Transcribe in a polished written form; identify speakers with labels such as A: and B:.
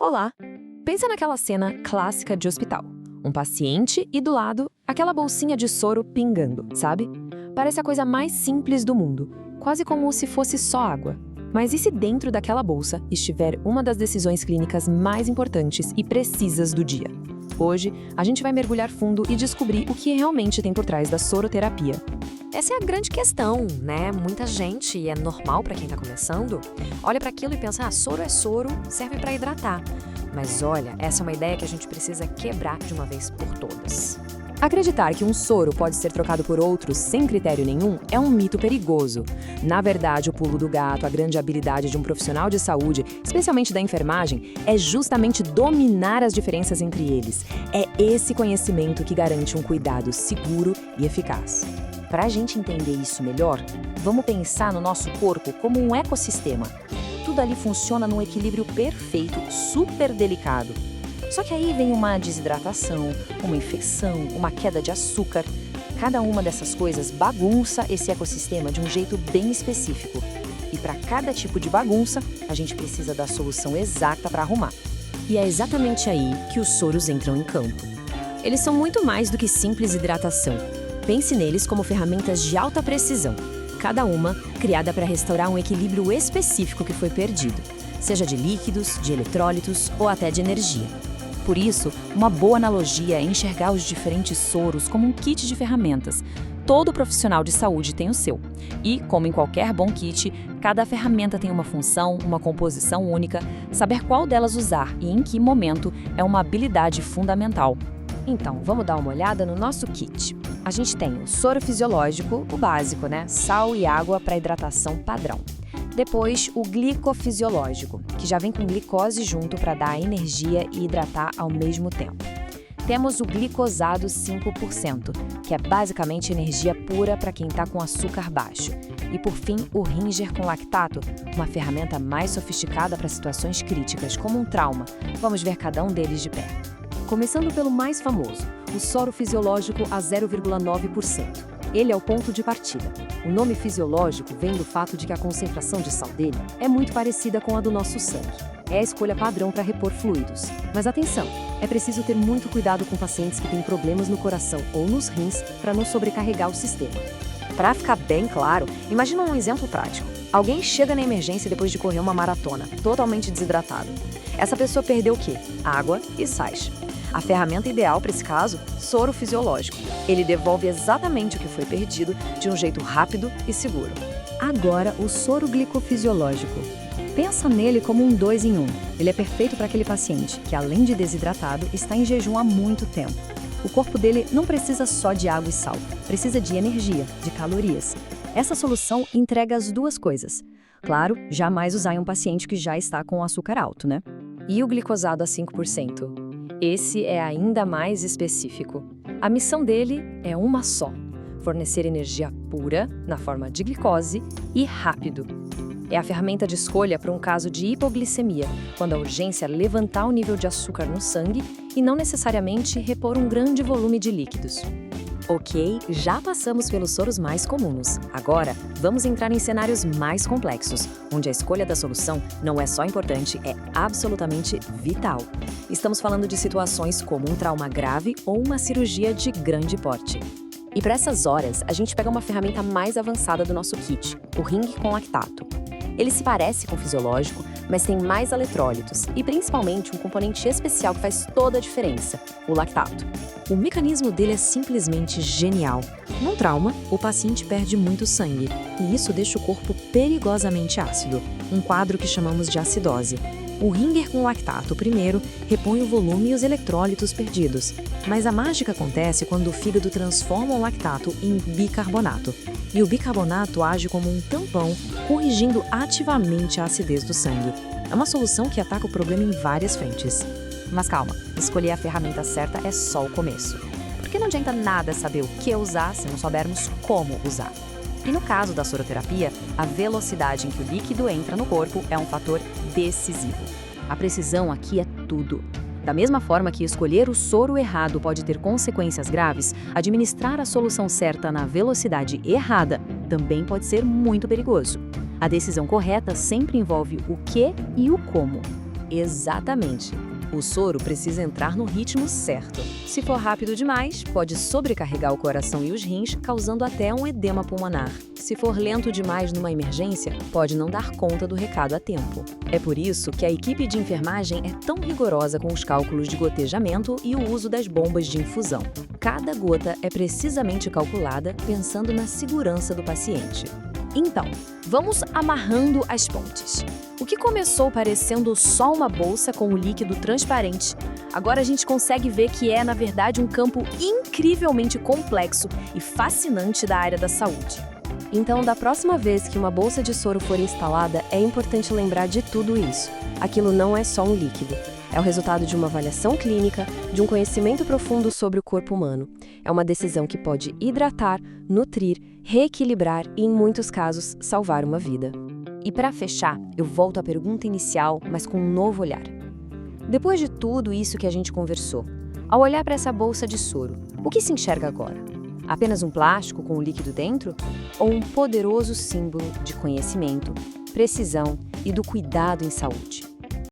A: Olá! Pensa naquela cena clássica de hospital. Um paciente e do lado, aquela bolsinha de soro pingando, sabe? Parece a coisa mais simples do mundo, quase como se fosse só água. Mas e se dentro daquela bolsa estiver uma das decisões clínicas mais importantes e precisas do dia? Hoje, a gente vai mergulhar fundo e descobrir o que realmente tem por trás da soroterapia.
B: Essa é a grande questão, né? Muita gente, e é normal para quem está começando, olha para aquilo e pensa, soro é soro, serve para hidratar. Mas olha, essa é uma ideia que a gente precisa quebrar de uma vez por todas.
A: Acreditar que um soro pode ser trocado por outro sem critério nenhum é um mito perigoso. Na verdade, o pulo do gato, a grande habilidade de um profissional de saúde, especialmente da enfermagem, é justamente dominar as diferenças entre eles. É esse conhecimento que garante um cuidado seguro e eficaz. Para a gente entender isso melhor, vamos pensar no nosso corpo como um ecossistema. Tudo ali funciona num equilíbrio perfeito, super delicado. Só que aí vem uma desidratação, uma infecção, uma queda de açúcar. Cada uma dessas coisas bagunça esse ecossistema de um jeito bem específico. E para cada tipo de bagunça, a gente precisa da solução exata para arrumar. E é exatamente aí que os soros entram em campo. Eles são muito mais do que simples hidratação. Pense neles como ferramentas de alta precisão, cada uma criada para restaurar um equilíbrio específico que foi perdido, seja de líquidos, de eletrólitos ou até de energia. Por isso, uma boa analogia é enxergar os diferentes soros como um kit de ferramentas. Todo profissional de saúde tem o seu. E, como em qualquer bom kit, cada ferramenta tem uma função, uma composição única. Saber qual delas usar e em que momento é uma habilidade fundamental. Então, vamos dar uma olhada no nosso kit. A gente tem o soro fisiológico, o básico, né? Sal e água para hidratação padrão. Depois, o glicofisiológico, que já vem com glicose junto para dar energia e hidratar ao mesmo tempo. Temos o glicosado 5%, que é basicamente energia pura para quem está com açúcar baixo. E por fim, o Ringer com lactato, uma ferramenta mais sofisticada para situações críticas, como um trauma. Vamos ver cada um deles de perto. Começando pelo mais famoso, o soro fisiológico a 0,9%. Ele é o ponto de partida. O nome fisiológico vem do fato de que a concentração de sal dele é muito parecida com a do nosso sangue. É a escolha padrão para repor fluidos. Mas atenção, é preciso ter muito cuidado com pacientes que têm problemas no coração ou nos rins para não sobrecarregar o sistema. Para ficar bem claro, imagina um exemplo prático. Alguém chega na emergência depois de correr uma maratona, totalmente desidratado. Essa pessoa perdeu o quê? Água e sais. A ferramenta ideal para esse caso, soro fisiológico. Ele devolve exatamente o que foi perdido de um jeito rápido e seguro. Agora, o soro glicofisiológico. Pensa nele como um 2 em 1. Ele é perfeito para aquele paciente que, além de desidratado, está em jejum há muito tempo. O corpo dele não precisa só de água e sal, precisa de energia, de calorias. Essa solução entrega as duas coisas. Claro, jamais usar em um paciente que já está com o açúcar alto, né? E o glicosado a 5%? Esse é ainda mais específico. A missão dele é uma só: fornecer energia pura, na forma de glicose, e rápido. É a ferramenta de escolha para um caso de hipoglicemia, quando a urgência é levantar o nível de açúcar no sangue e não necessariamente repor um grande volume de líquidos. Ok, já passamos pelos soros mais comuns. Agora, vamos entrar em cenários mais complexos, onde a escolha da solução não é só importante, é absolutamente vital. Estamos falando de situações como um trauma grave ou uma cirurgia de grande porte. E para essas horas, a gente pega uma ferramenta mais avançada do nosso kit, o ring com lactato. Ele se parece com o fisiológico, mas tem mais eletrólitos e principalmente um componente especial que faz toda a diferença, o lactato. O mecanismo dele é simplesmente genial. Num trauma, o paciente perde muito sangue, e isso deixa o corpo perigosamente ácido, um quadro que chamamos de acidose. O Ringer com lactato primeiro repõe o volume e os eletrólitos perdidos, mas a mágica acontece quando o fígado transforma o lactato em bicarbonato, e o bicarbonato age como um tampão, corrigindo ativamente a acidez do sangue. É uma solução que ataca o problema em várias frentes. Mas calma, escolher a ferramenta certa é só o começo. Porque não adianta nada saber o que usar se não soubermos como usar. E no caso da soroterapia, a velocidade em que o líquido entra no corpo é um fator decisivo. A precisão aqui é tudo. Da mesma forma que escolher o soro errado pode ter consequências graves, administrar a solução certa na velocidade errada também pode ser muito perigoso. A decisão correta sempre envolve o que e o como. Exatamente. O soro precisa entrar no ritmo certo. Se for rápido demais, pode sobrecarregar o coração e os rins, causando até um edema pulmonar. Se for lento demais numa emergência, pode não dar conta do recado a tempo. É por isso que a equipe de enfermagem é tão rigorosa com os cálculos de gotejamento e o uso das bombas de infusão. Cada gota é precisamente calculada pensando na segurança do paciente.
C: Então, vamos amarrando as pontes. O que começou parecendo só uma bolsa com o líquido transparente, agora a gente consegue ver que é, na verdade, um campo incrivelmente complexo e fascinante da área da saúde.
D: Então, da próxima vez que uma bolsa de soro for instalada, é importante lembrar de tudo isso. Aquilo não é só um líquido. É o resultado de uma avaliação clínica, de um conhecimento profundo sobre o corpo humano. É uma decisão que pode hidratar, nutrir, reequilibrar e, em muitos casos, salvar uma vida.
C: E para fechar, eu volto à pergunta inicial, mas com um novo olhar. Depois de tudo isso que a gente conversou, ao olhar para essa bolsa de soro, o que se enxerga agora? Apenas um plástico com o líquido dentro? Ou um poderoso símbolo de conhecimento, precisão e do cuidado em saúde?